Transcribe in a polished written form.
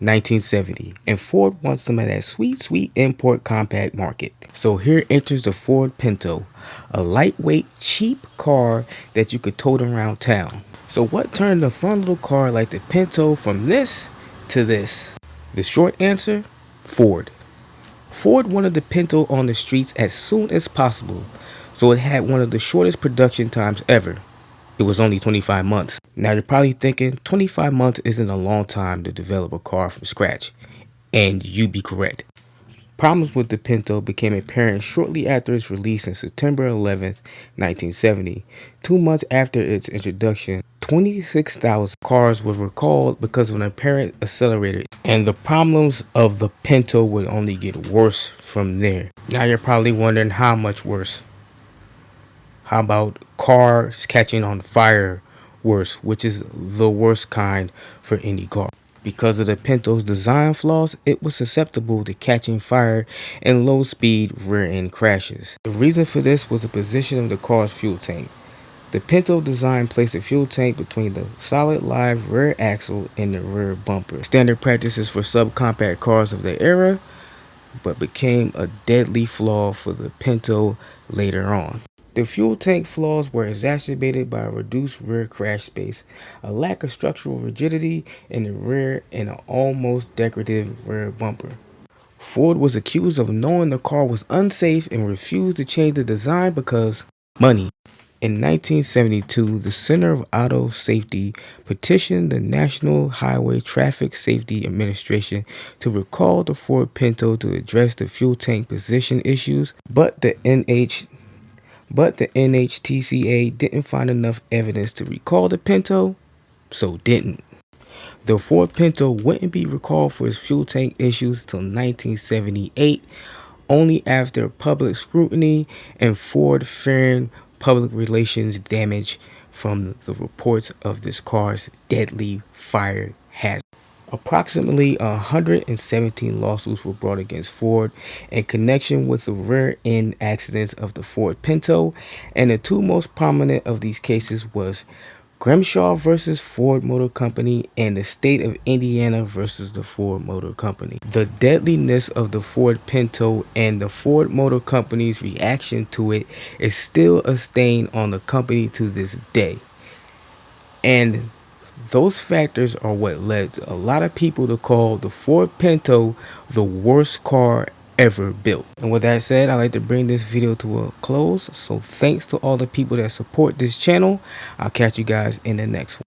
1970, and Ford wants some of that sweet import compact market. So here enters the Ford Pinto, a lightweight, cheap car that you could tote around town. So what turned a fun little car like the Pinto from this to this? The short answer, Ford. Ford wanted the Pinto on the streets as soon as possible, so it had one of the shortest production times ever. It was only 25 months. Now you're probably thinking 25 months isn't a long time to develop a car from scratch, and you'd be correct. Problems with the Pinto became apparent shortly after its release on September 11th, 1970. 2 months after its introduction, 26,000 cars were recalled because of an apparent accelerator, and the problems of the Pinto would only get worse from there. Now you're probably wondering how much worse. How about cars catching on fire worse, which is the worst kind for any car? Because of the Pinto's design flaws, it was susceptible to catching fire and low-speed rear-end crashes. The reason for this was the position of the car's fuel tank. The Pinto design placed a fuel tank between the solid live rear axle and the rear bumper. Standard practices for subcompact cars of the era, but became a deadly flaw for the Pinto later on. The fuel tank flaws were exacerbated by a reduced rear crash space, a lack of structural rigidity in the rear, and an almost decorative rear bumper. Ford was accused of knowing the car was unsafe and refused to change the design because money. In 1972, the Center of Auto Safety petitioned the National Highway Traffic Safety Administration to recall the Ford Pinto to address the fuel tank position issues, but the NHTSA didn't find enough evidence to recall the Pinto, so didn't. The Ford Pinto wouldn't be recalled for its fuel tank issues till 1978, only after public scrutiny and Ford fearing public relations damage from the reports of this car's deadly fire hazard. Approximately 117 lawsuits were brought against Ford in connection with the rear-end accidents of the Ford Pinto, and the two most prominent of these cases was Grimshaw versus Ford Motor Company and the state of Indiana versus the Ford Motor Company. The deadliness of the Ford Pinto and the Ford Motor Company's reaction to it is still a stain on the company to this day. And those factors are what led a lot of people to call the Ford Pinto the worst car ever built. And with that said, I'd like to bring this video to a close. So thanks to all the people that support this channel. I'll catch you guys in the next one.